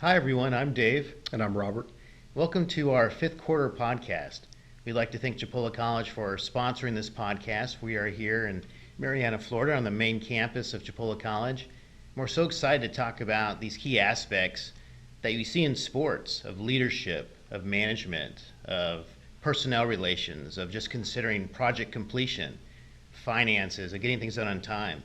Hi, everyone. I'm Dave. And I'm Robert. Welcome to our fifth quarter podcast. We'd like to thank Chipola College for sponsoring this podcast. We are here in Marianna, Florida, on the main campus of Chipola College. We're so excited to talk about these key aspects that you see in sports of leadership, of management, of personnel relations, of just considering project completion, finances, of getting things done on time,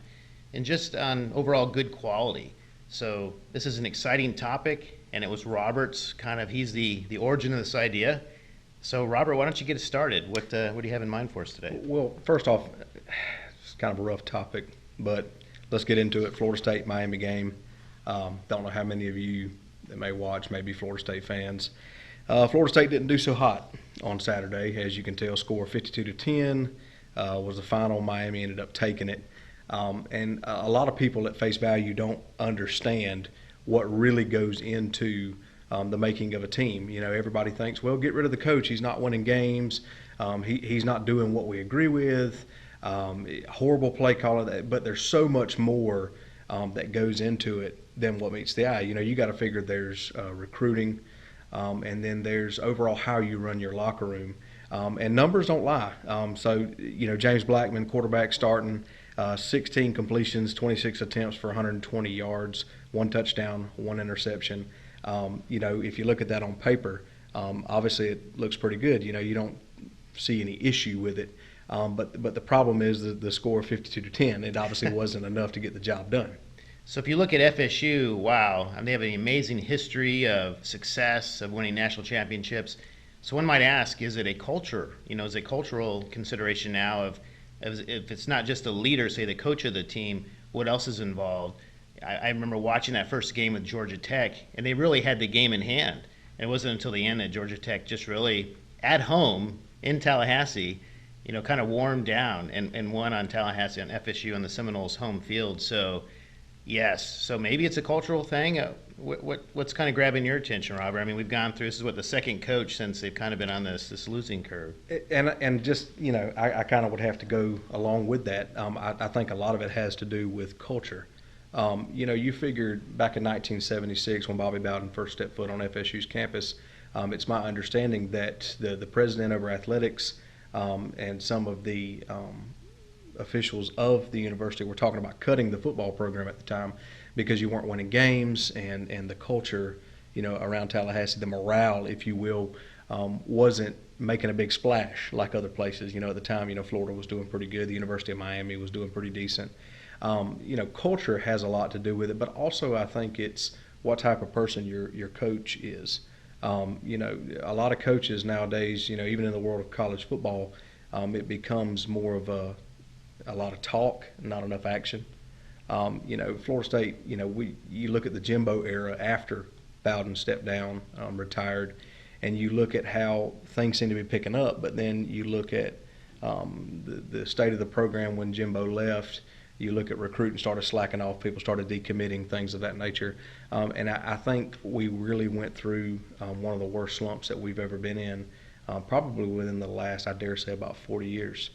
and just on overall good quality. So this is an exciting topic, and it was Robert's he's the origin of this idea. So Robert, why don't you get us started? What do you have in mind for us today? Well, first off, it's kind of a rough topic, but let's get into it. Florida State Miami game. Don't know how many of you that may watch may be Florida State fans. Florida State didn't do so hot on Saturday, as you can tell. Score 52-10 was the final. Miami ended up taking it. And a lot of people at face value don't understand what really goes into the making of a team. You know, everybody thinks, well, get rid of the coach. He's not winning games. He's not doing what we agree with. Horrible play calling. But there's so much more that goes into it than what meets the eye. You know, you got to figure there's recruiting, and then there's overall how you run your locker room. And numbers don't lie. So, you know, James Blackman, quarterback starting, 16 completions, 26 attempts for 120 yards, 1 touchdown, 1 interception. You know, if you look at that on paper, obviously it looks pretty good. You know, you don't see any issue with it. But the problem is the score 52-10. It obviously wasn't enough to get the job done. So if you look at FSU, wow, they have an amazing history of success, of winning national championships. So one might ask, is it a culture? You know, is it a cultural consideration now of if it's not just a leader, say the coach of the team, what else is involved? I remember watching that first game with Georgia Tech, and they really had the game in hand. And it wasn't until the end that Georgia Tech just really, at home in Tallahassee, you know, kind of warmed down and won on Tallahassee, on FSU, on the Seminoles' home field. So, yes, so maybe it's a cultural thing. What's kind of grabbing your attention, Robert? I mean, we've gone through, this is what, the second coach since they've kind of been on this losing curve. And just, you know, I kind of would have to go along with that. I think a lot of it has to do with culture. You know, you figured back in 1976 when Bobby Bowden first stepped foot on FSU's campus, it's my understanding that the president over athletics and some of the officials of the university were talking about cutting the football program at the time because you weren't winning games, and the culture, you know, around Tallahassee, the morale, if you will, wasn't making a big splash like other places. You know, at the time, you know, Florida was doing pretty good. The University of Miami was doing pretty decent. You know, culture has a lot to do with it, but also I think it's what type of person your coach is. You know, a lot of coaches nowadays, you know, even in the world of college football, it becomes more of a lot of talk, not enough action. You know, Florida State, you know, you look at the Jimbo era after Bowden stepped down, retired, and you look at how things seem to be picking up, but then you look at the state of the program when Jimbo left. You look at recruiting started slacking off, people started decommitting, things of that nature. And I think we really went through one of the worst slumps that we've ever been in, probably within the last, I dare say, about 40 years.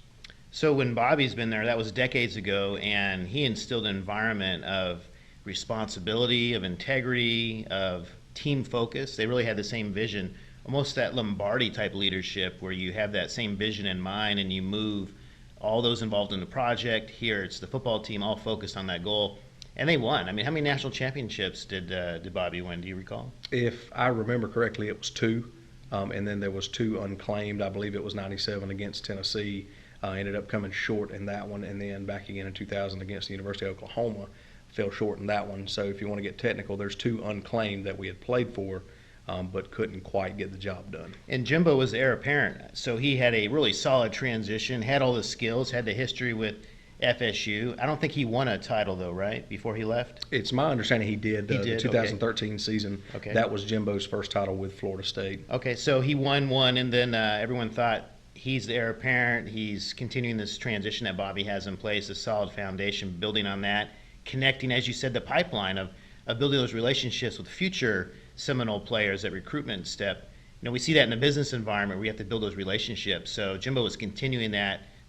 So when Bobby's been there, that was decades ago, and he instilled an environment of responsibility, of integrity, of team focus. They really had the same vision, almost that Lombardi type leadership where you have that same vision in mind and you move all those involved in the project. Here it's the football team all focused on that goal, and they won. I mean, how many national championships did Bobby win? Do you recall? If I remember correctly, it was 2, and then there was 2 unclaimed. I believe it was 97 against Tennessee. Ended up coming short in that one, and then back again in 2000 against the University of Oklahoma, fell short in that one. So if you want to get technical, there's 2 unclaimed that we had played for, but couldn't quite get the job done. And Jimbo was the heir apparent, so he had a really solid transition, had all the skills, had the history with FSU. I don't think he won a title, though, right, before he left? It's my understanding he did. He did, the 2013 season. Okay. That was Jimbo's first title with Florida State. Okay, so he won one, and then everyone thought he's the heir apparent. He's continuing this transition that Bobby has in place, a solid foundation, building on that, connecting, as you said, the pipeline of building those relationships with future Seminole players at recruitment step. You know, we see that in the business environment where you have to build those relationships. So Jimbo was continuing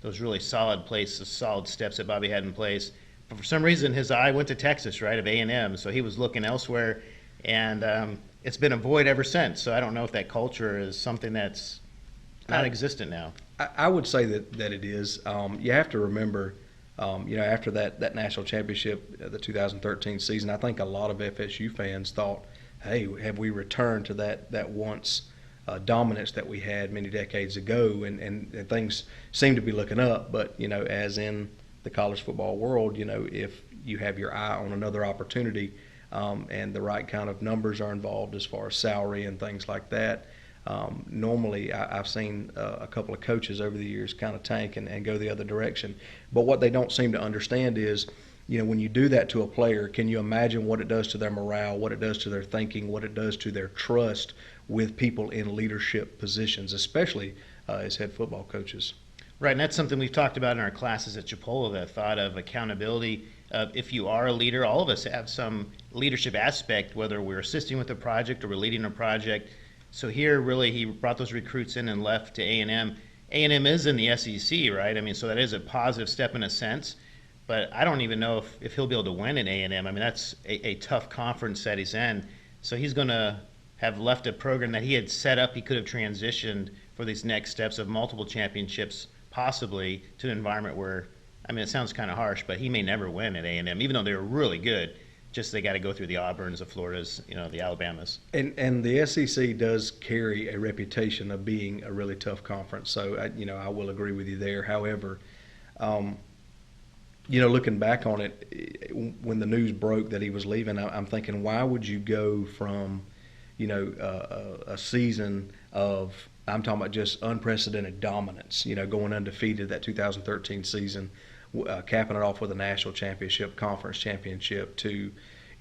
those really solid solid steps that Bobby had in place. But for some reason, his eye went to Texas, right, of A&M. So he was looking elsewhere. and it's been a void ever since. So I don't know if that culture is something that's non-existent now. I would say that it is. You have to remember, after that national championship, the 2013 season, I think a lot of FSU fans thought, hey, have we returned to that once dominance that we had many decades ago? And things seem to be looking up. But, as in the college football world, if you have your eye on another opportunity and the right kind of numbers are involved as far as salary and things like that, normally I've seen a couple of coaches over the years kind of tank and go the other direction. But what they don't seem to understand is, when you do that to a player, can you imagine what it does to their morale, what it does to their thinking, what it does to their trust with people in leadership positions, especially as head football coaches? Right, and that's something we've talked about in our classes at Chipola, the thought of accountability. If you are a leader, all of us have some leadership aspect, whether we're assisting with a project or we're leading a project. So here, really, he brought those recruits in and left to A&M. A&M is in the SEC, right? I mean, so that is a positive step in a sense. But I don't even know if he'll be able to win at A&M. I mean, that's a tough conference that he's in. So he's going to have left a program that he had set up. He could have transitioned for these next steps of multiple championships, possibly, to an environment where, I mean, it sounds kind of harsh, but he may never win at A&M, even though they were really good. Just they got to go through the Auburns, the Floridas, the Alabamas. And the SEC does carry a reputation of being a really tough conference. So, I will agree with you there. However, looking back on it, when the news broke that he was leaving, I'm thinking, why would you go from, a season of, I'm talking about just unprecedented dominance, going undefeated that 2013 season, capping it off with a national championship, conference championship, to,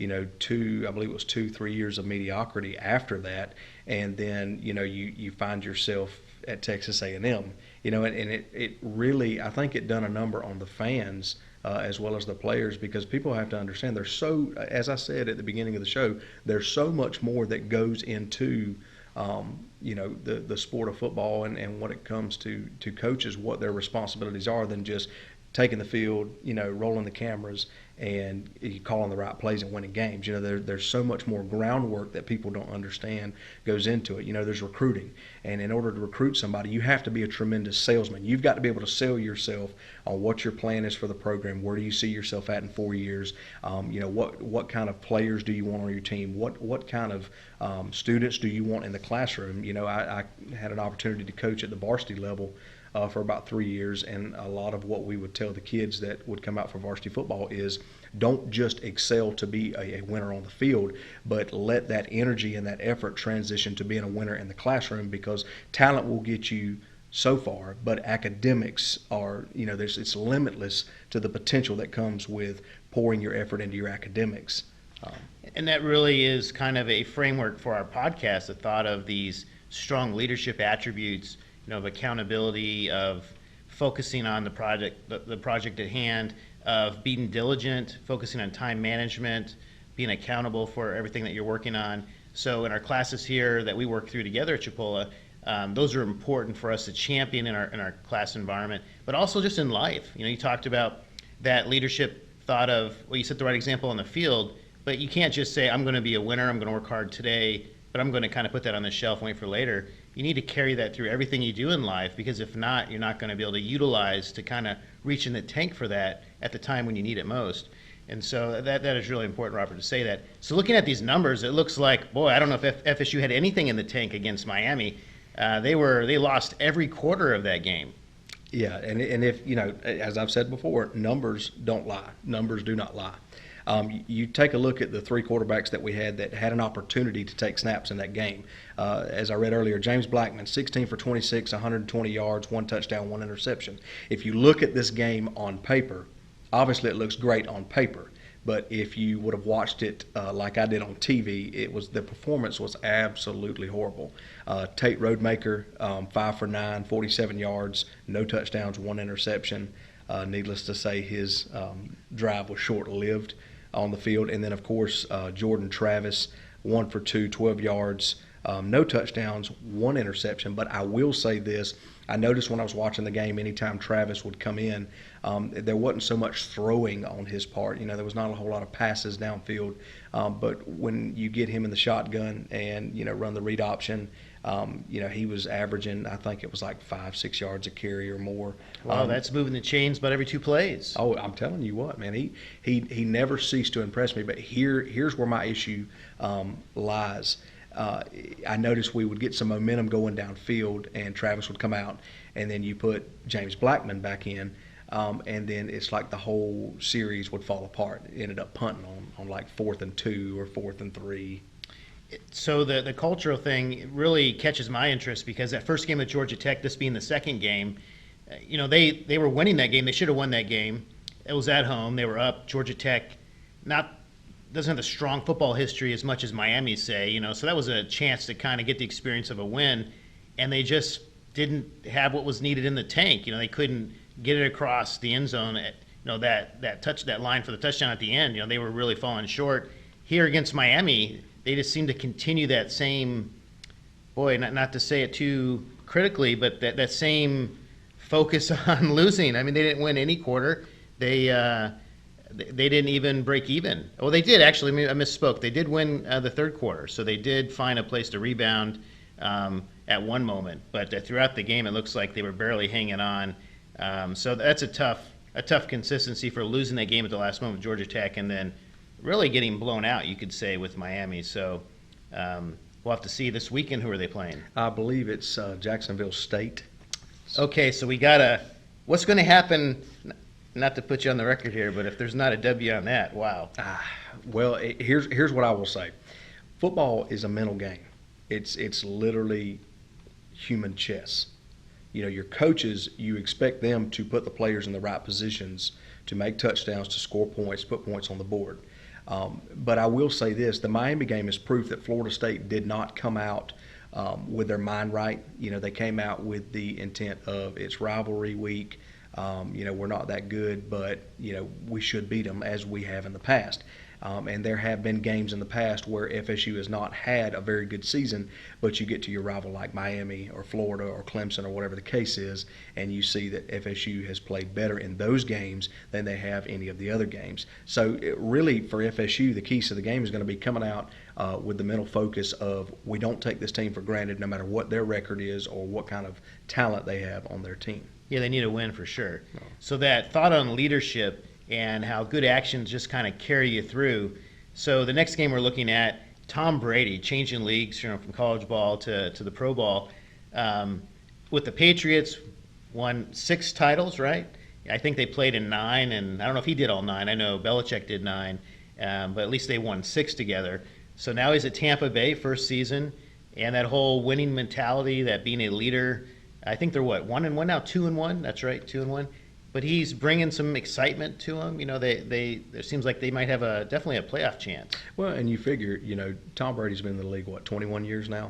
I believe it was 2-3 years of mediocrity after that, and then you find yourself at Texas A&M, and it really, I think it done a number on the fans as well as the players, because people have to understand there's so, as I said at the beginning of the show, there's so much more that goes into the sport of football and what it comes to coaches, what their responsibilities are, than just taking the field, rolling the cameras, and calling the right plays and winning games. There's so much more groundwork that people don't understand goes into it. There's recruiting, and in order to recruit somebody, you have to be a tremendous salesman. You've got to be able to sell yourself on what your plan is for the program. Where do you see yourself at in 4 years? What kind of players do you want on your team? What kind of students do you want in the classroom? I had an opportunity to coach at the varsity level for about 3 years, and a lot of what we would tell the kids that would come out for varsity football is, don't just excel to be a winner on the field, but let that energy and that effort transition to being a winner in the classroom, because talent will get you so far, but academics are, it's limitless to the potential that comes with pouring your effort into your academics. And that really is kind of a framework for our podcast, the thought of these strong leadership attributes, of accountability, of focusing on the project at hand, of being diligent, focusing on time management, being accountable for everything that you're working on. So in our classes here that we work through together at Chipola, those are important for us to champion in our class environment, but also just in life. You talked about that leadership thought of, well, you set the right example on the field, but you can't just say, I'm going to be a winner, I'm going to work hard today, but I'm going to kind of put that on the shelf and wait for later. You need to carry that through everything you do in life, because if not, you're not going to be able to utilize to kind of reach in the tank for that at the time when you need it most. And so that is really important, Robert, to say that. So looking at these numbers, it looks like, boy, I don't know if FSU had anything in the tank against Miami. They lost every quarter of that game. Yeah, and if, as I've said before, numbers don't lie. Numbers do not lie. You take a look at the three quarterbacks that we had an opportunity to take snaps in that game. As I read earlier, James Blackman, 16 for 26, 120 yards, 1 touchdown, 1 interception. If you look at this game on paper, obviously it looks great on paper. But if you would have watched it like I did on TV, the performance was absolutely horrible. Tate Rodemaker, 5 for 9, 47 yards, no touchdowns, 1 interception. Needless to say, his drive was short-lived on the field. And then, of course, Jordan Travis, 1 for 2, 12 yards, no touchdowns, 1 interception. But I will say this. I noticed when I was watching the game, anytime Travis would come in, there wasn't so much throwing on his part. There was not a whole lot of passes downfield. But when you get him in the shotgun and, run the read option, he was averaging, I think it was like 5-6 yards a carry or more. Wow, that's moving the chains about every 2 plays. Oh, I'm telling you what, man, he never ceased to impress me. But here's where my issue lies. I noticed we would get some momentum going downfield, and Travis would come out, and then you put James Blackman back in, and then it's like the whole series would fall apart. It ended up punting on like 4th and 2 or 4th and 3. So the cultural thing really catches my interest because that first game at Georgia Tech, this being the second game, they were winning that game. They should have won that game. It was at home. They were up. Georgia Tech doesn't have a strong football history as much as Miami, say, so that was a chance to kind of get the experience of a win, and they just didn't have what was needed in the tank. They couldn't get it across the end zone at, that line for the touchdown at the end. They were really falling short. Here against Miami, they just seem to continue that same, not to say it too critically, but that same focus on losing. I mean, they didn't win any quarter. They didn't even break even. Oh, they did actually. I misspoke. They did win the third quarter, so they did find a place to rebound at one moment. But throughout the game, it looks like they were barely hanging on. So that's a tough consistency for losing that game at the last moment with Georgia Tech, and then really getting blown out, you could say, with Miami. So we'll have to see this weekend. Who are they playing? I believe it's Jacksonville State. Okay, so what's going to happen, not to put you on the record here, but if there's not a W on that, wow. Well, here's what I will say. Football is a mental game. It's literally human chess. Your coaches, you expect them to put the players in the right positions to make touchdowns, to score points, put points on the board. But I will say this, the Miami game is proof that Florida State did not come out with their mind right. They came out with the intent of it's rivalry week. We're not that good, but, we should beat them as we have in the past. And there have been games in the past where FSU has not had a very good season, but you get to your rival like Miami or Florida or Clemson or whatever the case is, and you see that FSU has played better in those games than they have any of the other games. So really for FSU, the keys to the game is going to be coming out with the mental focus of we don't take this team for granted no matter what their record is or what kind of talent they have on their team. Yeah, they need a win for sure. No. So that thought on leadership and how good actions just kind of carry you through. So the next game we're looking at, Tom Brady changing leagues, from college ball to the pro ball. With the Patriots, won 6 titles, right? I think they played in 9, and I don't know if he did all 9. I know Belichick did 9, but at least they won 6 together. So now he's at Tampa Bay, first season, and that whole winning mentality, that being a leader. I think they're 1-1 now, 2-1. That's right, 2-1. But he's bringing some excitement to them. It seems like they might have definitely a playoff chance. Well, and you figure, Tom Brady's been in the league 21 years now.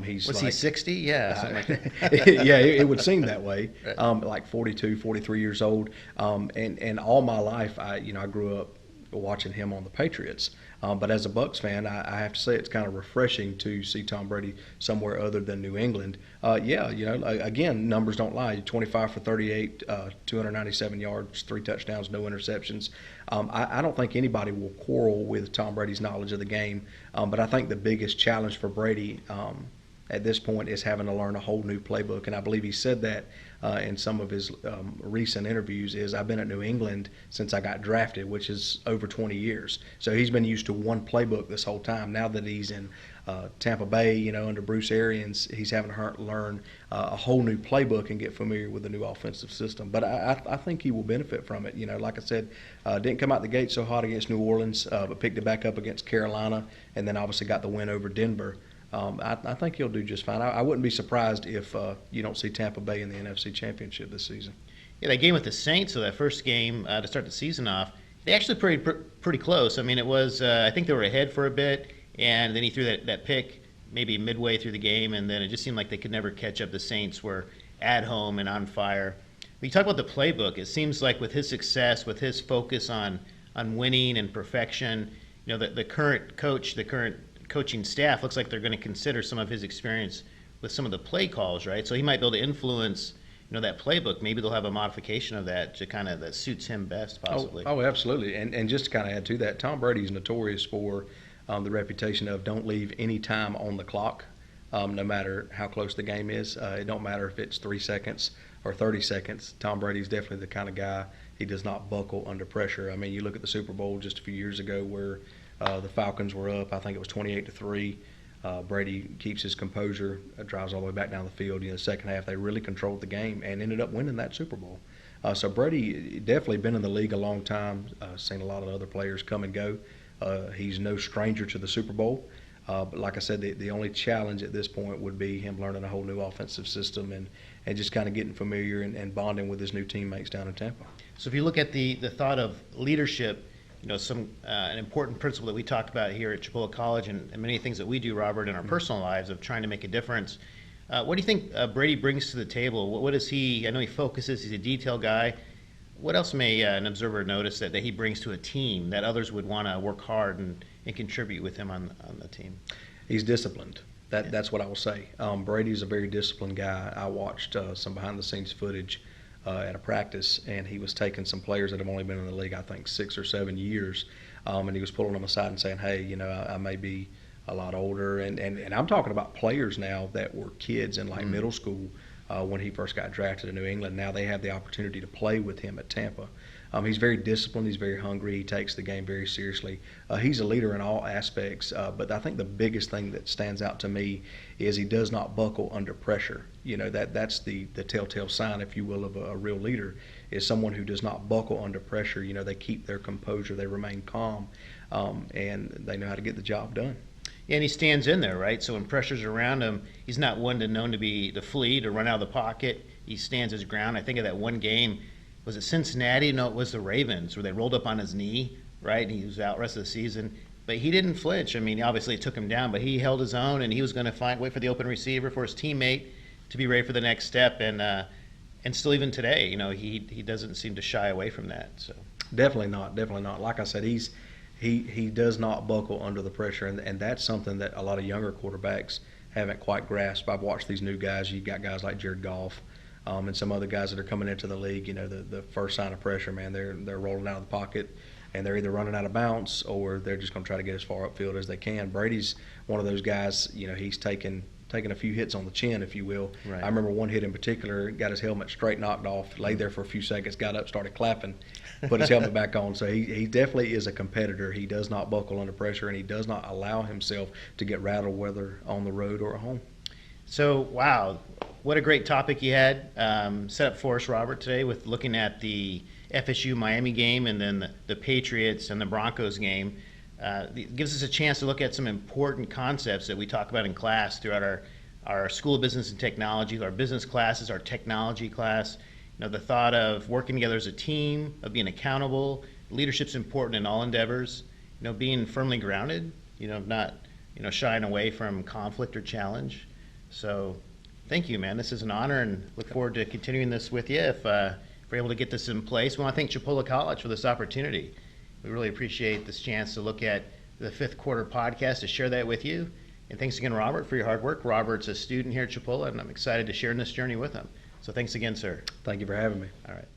He 60? Yeah, something like that. Yeah, it would seem that way. Right. Like 42, 43 years old. And all my life, I grew up watching him on the Patriots. But as a Bucs fan, I have to say it's kind of refreshing to see Tom Brady somewhere other than New England. Again, numbers don't lie. 25 for 38, 297 yards, 3 touchdowns, no interceptions. I don't think anybody will quarrel with Tom Brady's knowledge of the game. But I think the biggest challenge for Brady at this point is having to learn a whole new playbook. And I believe he said that in some of his recent interviews is I've been at New England since I got drafted, which is over 20 years. So he's been used to one playbook this whole time. Now that he's in Tampa Bay, under Bruce Arians, he's having to learn a whole new playbook and get familiar with the new offensive system. But I think he will benefit from it. Like I said, didn't come out the gate so hot against New Orleans, but picked it back up against Carolina, and then obviously got the win over Denver. I think he'll do just fine. I wouldn't be surprised if you don't see Tampa Bay in the NFC Championship this season. Yeah, that game with the Saints, so that first game to start the season off, they actually pretty close. I mean, it was I think they were ahead for a bit, and then he threw that pick maybe midway through the game, and then it just seemed like they could never catch up. The Saints were at home and on fire. When you talk about the playbook, it seems like with his success, with his focus on winning and perfection, the current coach, the current coaching staff looks like they're going to consider some of his experience with some of the play calls, right? So he might be able to influence, that playbook, maybe they'll have a modification of that to kind of that suits him best, possibly. Oh, absolutely. And just to kind of add to that, Tom Brady is notorious for the reputation of don't leave any time on the clock, no matter how close the game is. It don't matter if it's 3 seconds or 30 seconds. Tom Brady's definitely the kind of guy, he does not buckle under pressure. I mean, you look at the Super Bowl just a few years ago where the Falcons were up, I think it was 28-3. Brady keeps his composure, drives all the way back down the field. The second half, they really controlled the game and ended up winning that Super Bowl. So Brady definitely been in the league a long time. Seen a lot of other players come and go. He's no stranger to the Super Bowl. But like I said, the only challenge at this point would be him learning a whole new offensive system and just kind of getting familiar and bonding with his new teammates down in Tampa. So if you look at the thought of leadership, an important principle that we talked about here at Chipola College and many things that we do, Robert, in our personal lives of trying to make a difference. What do you think Brady brings to the table? What is he? I know he focuses. He's a detail guy. What else may an observer notice that he brings to a team that others would want to work hard and contribute with him on the team? He's disciplined. That's what I will say. Brady's a very disciplined guy. I watched some behind-the-scenes footage at a practice, and he was taking some players that have only been in the league, I think, 6 or 7 years, and he was pulling them aside and saying, hey, I may be a lot older. And I'm talking about players now that were kids in like middle school when he first got drafted in New England. Now they have the opportunity to play with him at Tampa. He's very disciplined. He's very hungry. He takes the game very seriously. He's a leader in all aspects, but I think the biggest thing that stands out to me is he does not buckle under pressure. That's the telltale sign, if you will, of a real leader, is someone who does not buckle under pressure. They keep their composure. They remain calm, and they know how to get the job done. Yeah, and he stands in there, right? So when pressure's around him, he's not one known to flee, to run out of the pocket. He stands his ground. I think of that one game. Was it Cincinnati? No, it was the Ravens, where they rolled up on his knee, right? And he was out the rest of the season. But he didn't flinch. I mean, obviously it took him down, but he held his own, and he was going to wait for the open receiver, for his teammate to be ready for the next step. And still even today, he doesn't seem to shy away from that. So Definitely not. Like I said, he does not buckle under the pressure, and that's something that a lot of younger quarterbacks haven't quite grasped. I've watched these new guys. You've got guys like Jared Goff, and some other guys that are coming into the league. The first sign of pressure, man, they're rolling out of the pocket, and they're either running out of bounds or they're just going to try to get as far upfield as they can. Brady's one of those guys. He's taken a few hits on the chin, if you will. Right. I remember one hit in particular, got his helmet straight knocked off, laid there for a few seconds, got up, started clapping, put his helmet back on. So he definitely is a competitor. He does not buckle under pressure, and he does not allow himself to get rattled, whether on the road or at home. So, wow, what a great topic you had set up for us, Robert, today with looking at the FSU-Miami game and then the Patriots and the Broncos game. It gives us a chance to look at some important concepts that we talk about in class throughout our School of Business and Technology, our business classes, our technology class. The thought of working together as a team, of being accountable. Leadership's important in all endeavors. Being firmly grounded, not shying away from conflict or challenge. So thank you, man. This is an honor, and look forward to continuing this with you if we're able to get this in place. We want to thank Chipola College for this opportunity. We really appreciate this chance to look at the Fifth Quarter podcast, to share that with you. And thanks again, Robert, for your hard work. Robert's a student here at Chipola, and I'm excited to share in this journey with him. So thanks again, sir. Thank you for having me. All right.